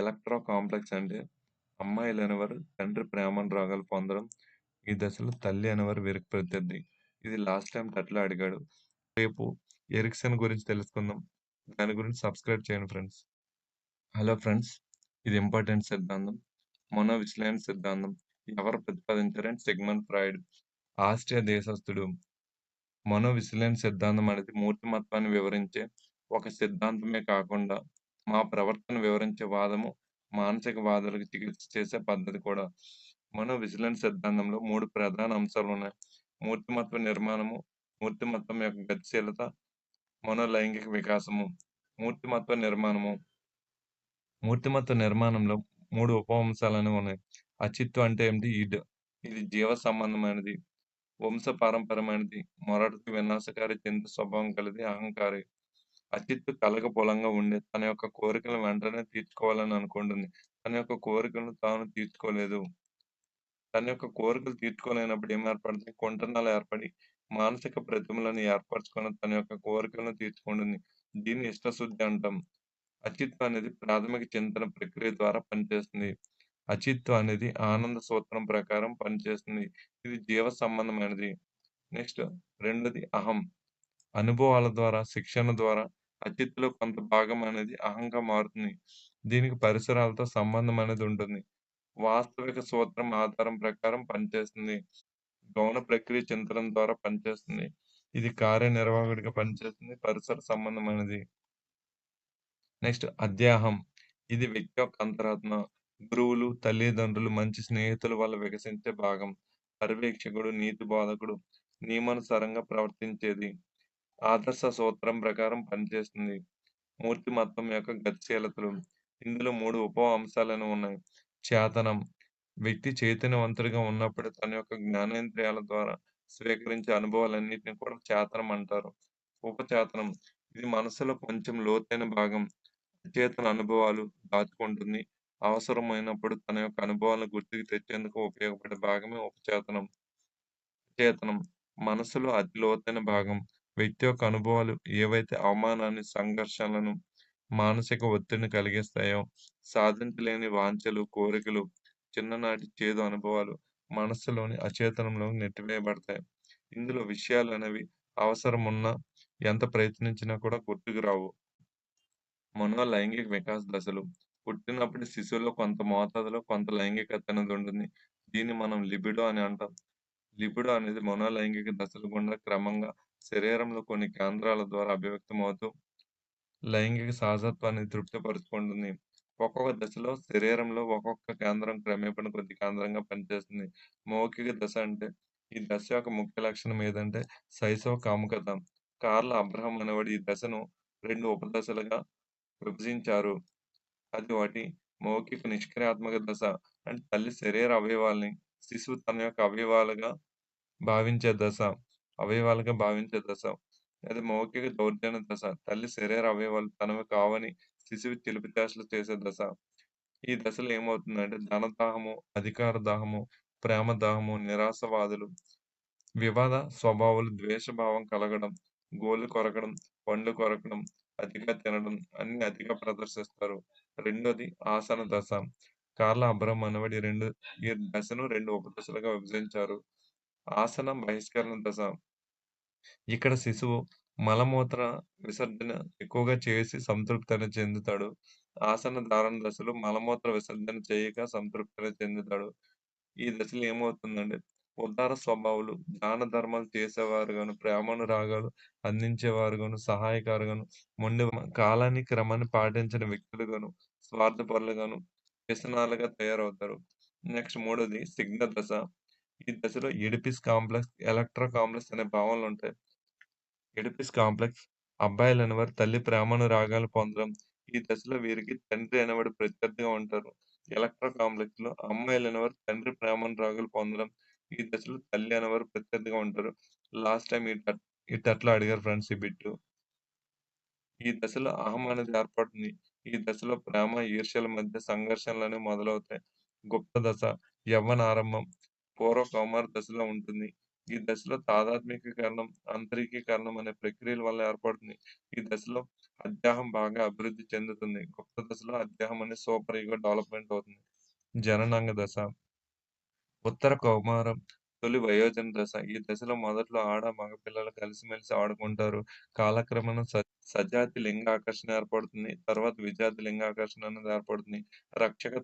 Electro complex అంటే అమ్మాయిలనేవారు తండ్రి ప్రేమానురాగాలు పొందడం. ఈ దశలో తల్లి అనేవారు వీరికి ప్రత్యర్థి. ఇది లాస్ట్ టైమ్ టెట్‌లో అడిగాడు. రేపు ఎరిక్సన్ గురించి తెలుసుకుందాం. దాని గురించి సబ్స్క్రైబ్ చేయండి ఫ్రెండ్స్. Hello friends. ఇది ఇంపార్టెంట్ సిద్ధాంతం. మనోవిశ్లేషణ సిద్ధాంతం. ఎవరు ప్రతిపాదించారంటే సిగ్మండ్ ఫ్రాయిడ్. ఆస్ట్రియా దేశస్థుడు. మనోవిశ్లేషణ సిద్ధాంతం అనేది మూర్తిమత్వాన్ని వివరించే ఒక సిద్ధాంతమే కాకుండా, మా ప్రవర్తన వివరించే వాదము, మానసిక బాధలకు చికిత్స చేసే పద్ధతి కూడా. మనోవిశ్లేషణ సిద్ధాంతంలో 3 ప్రధాన అంశాలున్నాయి. మూర్తిమత్వ నిర్మాణము, మూర్తిమత్వం యొక్క గతిశీలత, మనోలైంగిక వికాసము. మూర్తిమత్వ నిర్మాణము. మూర్తిమత్వ నిర్మాణంలో 3 ఉపవంశాలనేవి ఉన్నాయి. అచిత్వం అంటే ఏమిటి? ఇది జీవ సంబంధమైనది. వంశపారంపర్యమైనది. మొరటుది, వినాశకారి, జంతు స్వభావం కలది, అహంకారి. అచిత్తు కలగపులంగా ఉండి తన యొక్క కోరికలను వెంటనే తీర్చుకోవాలని అనుకుంటుంది. తన యొక్క కోరికలను తాను తీర్చుకోలేదు. తన యొక్క కోరికలు తీర్చుకోలేనప్పుడు ఏం ఏర్పడుతుంది? కుంటనాలు ఏర్పడి, మానసిక ప్రతిమలను ఏర్పరచుకొని తన యొక్క కోరికలను తీర్చుకుంటుంది. దీన్ని ఇష్టశుద్ధి అంటాం. అచిత్వం అనేది ప్రాథమిక చింతన ప్రక్రియ ద్వారా పనిచేస్తుంది. అచిత్వం అనేది ఆనంద సూత్రం ప్రకారం పనిచేస్తుంది. ఇది జీవ సంబంధమైనది. నెక్స్ట్ రెండోది అహం. అనుభవాల ద్వారా, శిక్షణ ద్వారా అచిత్తులో కొంత భాగం అనేది అహంగా మారుతుంది. దీనికి పరిసరాలతో సంబంధం అనేది ఉంటుంది. వాస్తవిక సూత్రం ఆధారం ప్రకారం పనిచేస్తుంది. గౌణ ప్రక్రియ చింతనం ద్వారా పనిచేస్తుంది. ఇది కార్యనిర్వాహకుడిగా పనిచేస్తుంది. పరిసర సంబంధమైనది. నెక్స్ట్ అధ్యాహం. ఇది వ్యక్తి యొక్క అంతరాత్మ. గురువులు, తల్లిదండ్రులు, మంచి స్నేహితుల వల్ల వికసించే భాగం. పర్యవేక్షకుడు, నీతి బోధకుడు, నియమానుసారంగా ప్రవర్తించేది. ఆదర్శ సూత్రం ప్రకారం పనిచేస్తుంది. మూర్తిమత్వం యొక్క గతిశీలతలు. ఇందులో 3 ఉప అంశాలను ఉన్నాయి. చేతనం. వ్యక్తి చైతన్యవంతుడిగా ఉన్నప్పుడు తన యొక్క జ్ఞానేంద్రియాల ద్వారా స్వీకరించే అనుభవాలన్నిటిని కూడా చేతనం అంటారు. ఉపచేతనం. ఇది మనసులో కొంచెం లోతైన భాగం. అచేతన అనుభవాలు దాచుకుంటుంది. అవసరమైనప్పుడు తన యొక్క అనుభవాలను గుర్తుకు తెచ్చేందుకు ఉపయోగపడే భాగమే ఉపచేతనం. చేతనం. మనసులో అతి లోతైన భాగం. వ్యక్తి యొక్క అనుభవాలు ఏవైతే అవమానాన్ని, సంఘర్షణలను, మానసిక ఒత్తిడిని కలిగిస్తాయో, సాధించలేని వాంఛలు, కోరికలు, చిన్ననాటి చేదు అనుభవాలు మనస్సులోని అచేతనంలోకి నెట్టివేయబడతాయి. ఇందులో విషయాలనేవి అవసరమున్నా, ఎంత ప్రయత్నించినా కూడా గుర్తుకు రావు. మనోలైంగిక వికాస దశలు. పుట్టినప్పుడు శిశువులో కొంత మోతాదులో కొంత లైంగికత అనేది ఉంటుంది. దీన్ని మనం లిబిడో అని అంటాం. లిబిడో అనేది మనోలైంగిక దశల గుండా క్రమంగా శరీరంలో కొన్ని కేంద్రాల ద్వారా అభివ్యక్తమవుతూ లైంగిక సహజత్వాన్ని తృప్తిపరుచుకుంటుంది. ఒక్కొక్క దశలో శరీరంలో ఒక్కొక్క కేంద్రం క్రమేపణ కొద్ది కేంద్రంగా పనిచేస్తుంది. మౌఖిక దశ అంటే ఈ దశ యొక్క ముఖ్య లక్షణం ఏదంటే శైశవ కాముకత. కార్ల్ అబ్రహాం అనేవాడు ఈ దశను 2 ఉపదశలుగా విభజించారు. అది ఒకటి మౌఖిక నిష్క్రియాత్మక దశ. అంటే తల్లి శరీర అవయవాల్ని శిశువు తన యొక్క భావించే దశ. భావించే దశ. అది మౌఖిక దౌర్జన్య దశ. తల్లి శరీర అవయవాలు తనవి కావని శిశువు చిలిపిచేష్టలు చేసే దశ. ఈ దశలో ఏమవుతుందంటే ధనదాహము, అధికార దాహము, ప్రేమ దాహము, నిరాశవాదులు, వివాద స్వభావాలు, ద్వేషభావం కలగడం, గోళ్ళు కొరకడం, పండ్లు కొరకడం, అతిగా తినడం అన్నీ అతిగా ప్రదర్శిస్తారు. రెండోది ఆసన దశ. కార్ల అబ్రహం అనేవాడు ఈ దశను 2 ఉపదశలుగా విభజించారు. ఆసనం బహిష్కరణ దశ. ఇక్కడ శిశువు మలమూత్ర విసర్జన ఎక్కువగా చేసి సంతృప్తిని చెందుతాడు. ఆసన ధారణ దశలో మలమూత్ర విసర్జన చేయక సంతృప్తిని చెందుతాడు. ఈ దశలో ఏమవుతుందంటే ఉదార స్వభావులు, దాన ధర్మాలు చేసేవారుగాను, ప్రేమానురాగాలు అందించేవారుగాను, సహాయకారుగాను, మొండి కాలాన్ని క్రమాన్ని పాటించని వ్యక్తులుగాను, స్వార్థపరులుగాను, వ్యసనాలుగా తయారవుతారు. నెక్స్ట్ మూడోది సిగ్న దశ. ఈ దశలో ఎడిపిస్ కాంప్లెక్స్, ఎలక్ట్రా కాంప్లెక్స్ అనే భావనలుంటాయి. ఎడిపిస్ కాంప్లెక్స్ అబ్బాయిలనేవారు తల్లి ప్రేమానురాగాలు పొందడం. ఈ దశలో వీరికి తండ్రి అనేవాడు ప్రత్యర్థిగా ఉంటారు. ఎలక్ట్రా కాంప్లెక్స్‌లో అమ్మాయిలనేవారు తండ్రి ప్రేమానురాగాలు పొందడం. ఈ దశలో తల్లి అనేవారు ప్రత్యర్థిగా ఉంటారు. లాస్ట్ టైమ్ ఈ టెట్‌లో అడిగారు ఫ్రెండ్స్ ఈ బిట్టు. ఈ దశలో అహం అనేది ఏర్పడుతుంది. ఈ దశలో ప్రేమ, ఈర్ష్యల మధ్య సంఘర్షణలనేవి మొదలవుతాయి. గుప్త దశ, యవ్వన ఆరంభం, పూర్వ కౌమార దశలో ఉంటుంది. ఈ దశలో తాదాత్మ్యీకరణం, అంతరీకీకరణం అనే ప్రక్రియల వల్ల ఏర్పడుతుంది. ఈ దశలో అధ్యాహం బాగా అభివృద్ధి చెందుతుంది. గుప్త దశలో అధ్యాహం అనేది సూపర్ ఈగో డెవలప్‌మెంట్ అవుతుంది. జననాంగ దశ, ఉత్తర కౌమారం, తొలి వయోజన దశ. ఈ దశలో మొదట్లో ఆడ, మగ పిల్లలు కలిసిమెలిసి ఆడుకుంటారు. కాలక్రమేణా సజాతి లింగాకర్షణ ఏర్పడుతుంది. తర్వాత విజాతి లింగాకర్షణ అనేది ఏర్పడుతుంది. రక్షక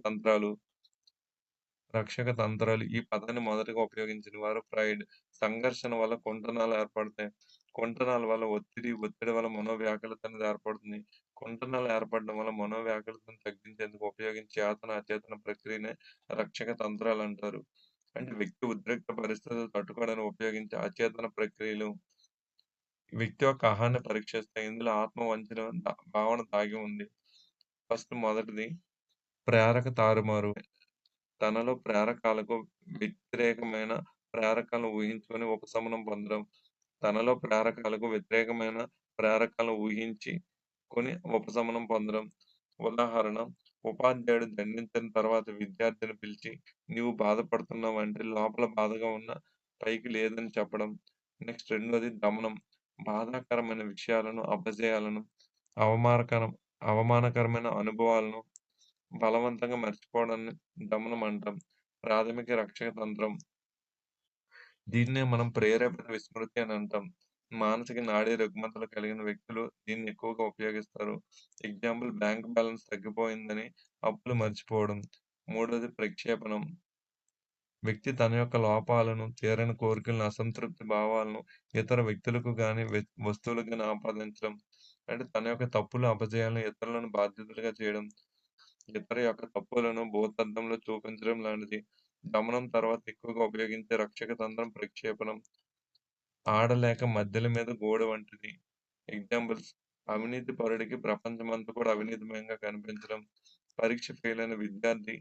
తంత్రాలు ఈ పదాన్ని మొదటగా ఉపయోగించిన వారు ఫ్రాయిడ్. సంఘర్షణ వల్ల కుంటనాలు ఏర్పడతాయి. కుంటనాల వల్ల ఒత్తిడి వల్ల మనోవ్యాకులత అనేది ఏర్పడుతుంది. కుంటనాలు ఏర్పడడం వల్ల మనోవ్యాకులతను తగ్గించేందుకు ఉపయోగించే చేతన, అచేతన ప్రక్రియనే రక్షక తంత్రాలంటారు. అంటే వ్యక్తి ఉద్రిక్త పరిస్థితులు తట్టుకోవడానికి ఉపయోగించే అచేతన ప్రక్రియలు. వ్యక్తి యొక్క అహాన్ని పరీక్షిస్తాయి. ఇందులో ఆత్మ వంచన భావన దాగి ఉంది. మొదటిది ప్రేరక తారుమారు. తనలో ప్రేరకాలకు వ్యతిరేకమైన ప్రేరకాలను ఊహించుకొని ఉపశమనం పొందడం. తనలో ప్రేరకాలకు వ్యతిరేకమైన ప్రేరకాలను ఊహించి కొని ఉపశమనం పొందడం. ఉదాహరణ, ఉపాధ్యాయుడు దండించిన తర్వాత విద్యార్థిని పిలిచి, "నీవు బాధపడుతున్నావంటే లోపల బాధగా ఉన్నా పైకి లేదని చెప్పడం." నెక్స్ట్ రెండోది దమనం. బాధాకరమైన విషయాలను, అపజయాలను, అవమానకరం అవమానకరమైన అనుభవాలను బలవంతంగా మర్చిపోవడాన్ని దమనం అంటాం. ప్రాథమిక రక్షక తంత్రం. దీన్నే మనం ప్రేరేపిత విస్మృతి అని అంటాం. మానసిక నాడీ రుగ్మతలు కలిగిన వ్యక్తులు దీన్ని ఎక్కువగా ఉపయోగిస్తారు. ఎగ్జాంపుల్, బ్యాంక్ బ్యాలెన్స్ తగ్గిపోయిందని అప్పులు మర్చిపోవడం. మూడోది ప్రక్షేపణం. వ్యక్తి తన యొక్క లోపాలను, తీరని కోరికలను, అసంతృప్తి భావాలను ఇతర వ్యక్తులకు గాని, వస్తువులకు గాని ఆపాదించడం. అంటే తన యొక్క తప్పులు, అపజయాలను ఇతరులను బాధ్యుతులుగా చేయడం. ఇతర యొక్క తప్పులను భూతద్దంలో చూపించడం లాంటిది. దమనం తర్వాత ఎక్కువగా ఉపయోగించే రక్షక తంత్రం ప్రక్షేపణం. ఆడలేక మద్దెల మీద గోడ వంటిది. ఎగ్జాంపుల్స్, అవినీతిపరుడికి ప్రపంచమంతా కూడా అవినీతిమయంగా కనిపించడం. పరీక్ష ఫెయిల్ అయిన విద్యార్థి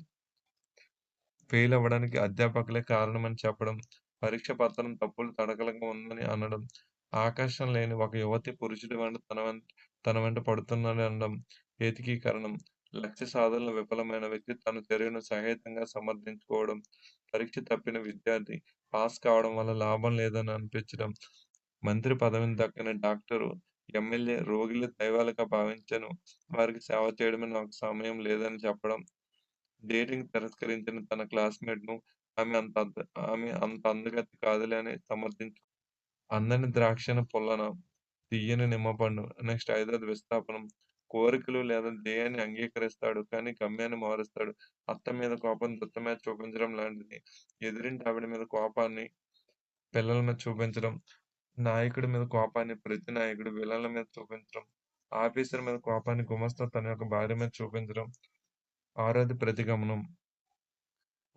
ఫెయిల్ అవ్వడానికి అధ్యాపకులే కారణమని చెప్పడం. పరీక్ష పత్రం తప్పులు తడకలుగా ఉందని అనడం. ఆకర్షణ లేని ఒక యువతి పురుషుడి వెంట తన వెంట పడుతున్నాడని అనడం. ఏకీకరణం. లక్ష్య సాధనలో విఫలమైన వ్యక్తి తన చర్యను సహేతుకంగా సమర్థించుకోవడం. పరీక్ష తప్పిన విద్యార్థి పాస్ కావడం వల్ల లాభం లేదని అనిపించడం. మంత్రి పదవిని దక్కని డాక్టరు, ఎమ్మెల్యే రోగులు దైవాలుగా భావించను. వారికి సేవ చేయడమే నాకు సమయం లేదని చెప్పడం. డేటింగ్ తిరస్కరించిన తన క్లాస్‌మేట్‌ను ఆమె అంత అందగత్తె కాదులే అని సమర్థించు. అందని ద్రాక్షను పుల్లన, తియ్యని నిమ్మపండు. నెక్స్ట్ ఐదోది విస్థాపనం. కోరికలు లేదా ధ్యేయాన్ని అంగీకరిస్తాడు. కానీ గమ్యాన్ని మారుస్తాడు. అత్త మీద కోపం దుత్త మీద చూపించడం లాంటిది. ఎదురింటి ఆవిడ మీద కోపాన్ని పిల్లల మీద చూపించడం. నాయకుడి మీద కోపాన్ని ప్రతి నాయకుడు విలన్ల మీద చూపించడం. ఆఫీసర్ మీద కోపాన్ని గుమస్తా తన యొక్క భార్య మీద చూపించడం. ఆరోది ప్రతిగమనం.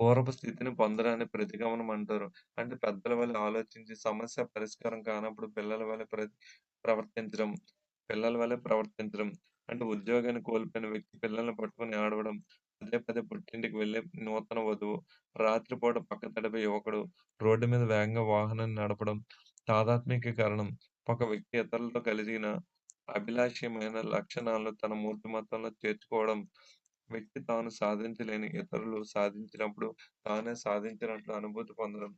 పూర్వపు స్థితిని పొందడాన్ని ప్రతిగమనం అంటారు. అంటే పెద్దల వలె ఆలోచించి సమస్య పరిష్కారం కానప్పుడు ప్రవర్తించడం. పిల్లల వలె ప్రవర్తించడం. అంటే ఉద్యోగాన్ని కోల్పోయిన వ్యక్తి పిల్లల్ని పట్టుకొని ఏడవడం. పదే పదే పుట్టింటికి వెళ్ళే నూతన వధువు. రాత్రిపూట పక్కతడిపే యువకుడు. రోడ్డు మీద వేగంగా వాహనాన్ని నడపడం. తాదాత్మ్యీకరణం. ఒక వ్యక్తి ఇతరులతో కలిగిన అభిలాషణీయమైన లక్షణాలను తన మూర్తిమత్వంలో చేర్చుకోవడం. వ్యక్తి తాను సాధించలేని ఇతరులు సాధించినప్పుడు తానే సాధించినట్లు అనుభూతి పొందడం.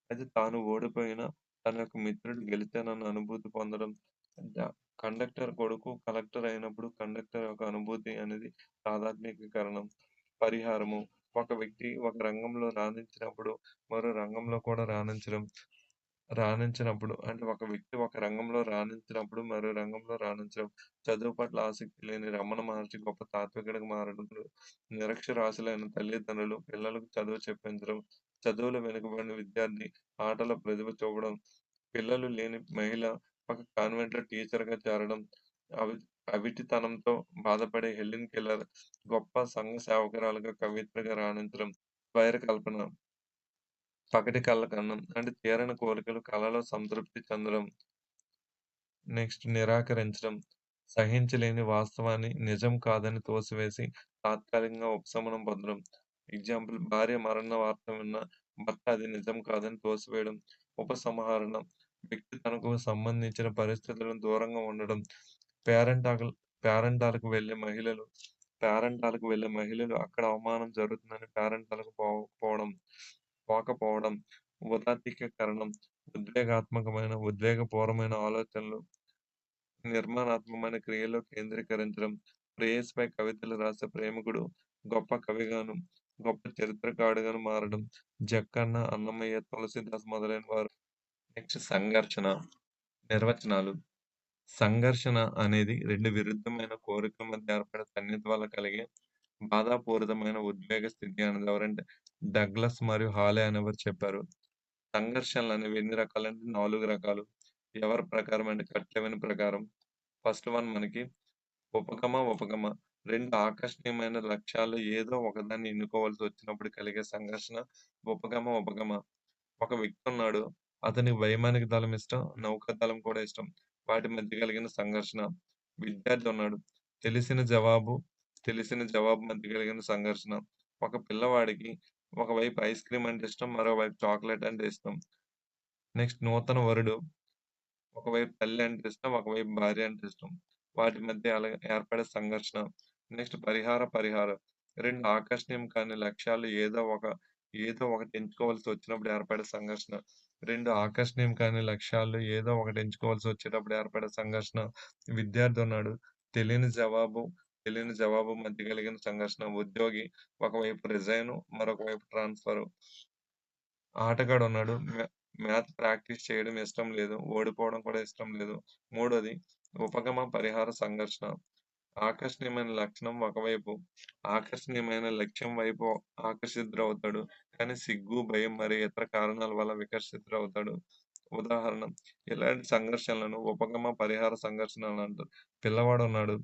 అయితే తాను ఓడిపోయినా తన యొక్క మిత్రుడు గెలిచానన్న అనుభూతి పొందడం. ద కండక్టర్ కొడుకు కలెక్టర్ అయినప్పుడు కండక్టర్ యొక్క అనుభూతి అనేది తాదాత్మ్యీకరణం. పరిహారము. ఒక వ్యక్తి ఒక రంగంలో రాణించినప్పుడు మరో రంగంలో కూడా రాణించినప్పుడు అంటే ఒక వ్యక్తి ఒక రంగంలో రాణించినప్పుడు మరో రంగంలో రాణించడం. చదువు పట్ల ఆసక్తి లేని రమణ మహర్షి గొప్ప తాత్వికుడిగా మారడం. నిరక్షరాస్యులైన తల్లిదండ్రులు పిల్లలకు చదువు చెప్పించడం. చదువులో వెనుకబడిన విద్యార్థి ఆటలో ప్రతిభ చూపడం. పిల్లలు లేని మహిళ ఒక కాన్వెంట్‌లో టీచర్‌గా చేరడం. అవి అవిటితనంతో బాధపడే హెలెన్ కెల్లర్ గొప్ప సంఘ సేవకురాలుగా, కవయిత్రిగా రాణించడం. స్వైర కల్పన. పగటి కల కనడం. అంటే తీరని కోరికలు కలలో సంతృప్తి చెందడం. నెక్స్ట్ నిరాకరించడం. సహించలేని వాస్తవాన్ని నిజం కాదని తోసివేసి తాత్కాలికంగా ఉపశమనం పొందడం. ఎగ్జాంపుల్, భార్య మరణ వార్త విన్న భర్త అది నిజం కాదని తోసివేయడం. ఉపసంహరణ. వ్యక్తి తనకు సంబంధించిన పరిస్థితులను దూరంగా ఉండడం. పేరెంటాకల్ పేరంటాలకు వెళ్ళే మహిళలు అక్కడ అవమానం జరుగుతుందని పోకపోవడం. ఉదాత్తీకరణం, ఉద్వేగపూర్వమైన ఆలోచనలు, నిర్మాణాత్మకమైన క్రియల్లో కేంద్రీకరించడం, ప్రేయసిపై కవితలు రాసే ప్రేమికుడు గొప్ప కవిగాను, గొప్ప చరిత్రకారుడుగాను మారడం. జక్కన్న, అన్నమయ్య, తులసీదాస్ మొదలైన వారు. నెక్స్ట్ సంఘర్షణ. నిర్వచనాలు. సంఘర్షణ అనేది 2 విరుద్ధమైన కోరికల మధ్య ఏర్పడే సన్నిహిత వల్ల కలిగే బాధాపూరితమైన ఉద్వేగ స్థితి అనేది ఎవరంటే డగ్లస్ మరియు హాలే అనేవారు చెప్పారు. సంఘర్షణలనేవి ఎన్ని రకాలంటే 4 రకాలు. ఎవరి ప్రకారం అంటే కట్లెవెన్ ప్రకారం. ఫస్ట్ వన్ మనకి ఉపగమ. 2 ఆకర్షణీయమైన లక్ష్యాల్లో ఏదో ఒకదాన్ని ఎన్నుకోవాల్సి వచ్చినప్పుడు కలిగే సంఘర్షణ ఉపగమ. ఒక వ్యక్తి ఉన్నాడు. అతనికి వైమానిక దళం ఇష్టం. నౌకాదళం కూడా ఇష్టం. వాటి మధ్య కలిగిన సంఘర్షణ. విద్యార్థి ఉన్నాడు. తెలిసిన జవాబు, తెలిసిన జవాబు మధ్య కలిగిన సంఘర్షణ. ఒక పిల్లవాడికి ఒకవైపు ఐస్ క్రీమ్ అంటే ఇష్టం. మరోవైపు చాక్లేట్ అంటే ఇష్టం. నెక్స్ట్ నూతన వరుడు. ఒకవైపు తల్లి అంటే ఇష్టం. ఒకవైపు భార్య అంటే ఇష్టం. వాటి మధ్య ఏర్పడే సంఘర్షణ. నెక్స్ట్ పరిహారం. 2 ఆకర్షణీయం కాని లక్ష్యాలు ఏదో ఒకటి ఎంచుకోవాల్సి వచ్చినప్పుడు ఏర్పడే సంఘర్షణ. 2 ఆకర్షణీయం కాని లక్ష్యాల్లో ఏదో ఒకటి ఎంచుకోవాల్సి వచ్చేటప్పుడు ఏర్పడే సంఘర్షణ. విద్యార్థి ఉన్నాడు. తెలియని జవాబు, తెలియని జవాబు మధ్య కలిగిన సంఘర్షణ. ఉద్యోగి ఒకవైపు రిజైను, మరొక వైపు ట్రాన్స్‌ఫరు. ఆటగాడున్నాడు. మ్యాథ్ ప్రాక్టీస్ చేయడం ఇష్టం లేదు. ఓడిపోవడం కూడా ఇష్టం లేదు. మూడోది పరిహార సంఘర్షణ. ఆకర్షణీయమైన లక్షణం ఒకవైపు, ఆకర్షణీయమైన లక్ష్యం వైపు ఆకర్షితుడవుతాడు. కానీ సిగ్గు, భయం మరియు ఇతర కారణాల వల్ల వికర్షితుడవుతాడు. ఉదాహరణ ఇలాంటి సంఘర్షణలను పరిహార సంఘర్షణలు అంటారు. పిల్లవాడున్నాడు.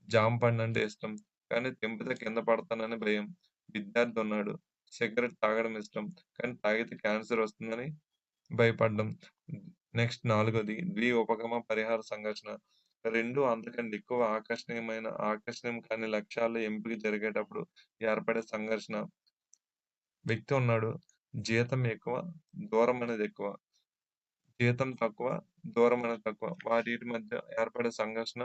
జామ పండంటే ఇష్టం. కానీ తెంపితే కింద పడతానని భయం. విద్యార్థి ఉన్నాడు. సిగరెట్ తాగడం ఇష్టం. కానీ తాగితే క్యాన్సర్ వస్తుందని భయపడ్డం. నెక్స్ట్ నాలుగోది పరిహార సంఘర్షణ. 2 అంతకంటే ఎక్కువ ఆకర్షణీయం కాని లక్ష్యాలు ఎంపిక జరిగేటప్పుడు ఏర్పడే సంఘర్షణ. వ్యక్తి ఉన్నాడు. జీతం ఎక్కువ, దూరం అనేది ఎక్కువ. జీతం తక్కువ, దూరం అనేది తక్కువ. వాటిటి మధ్య ఏర్పడే సంఘర్షణ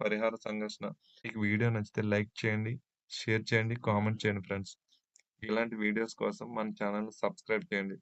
పరిహార సంఘర్షణ. మీకు వీడియో నచ్చితే లైక్ చేయండి, షేర్ చేయండి, కామెంట్ చేయండి ఫ్రెండ్స్. ఇలాంటి వీడియోస్ కోసం మన ఛానెల్‌ని సబ్స్క్రైబ్ చేయండి.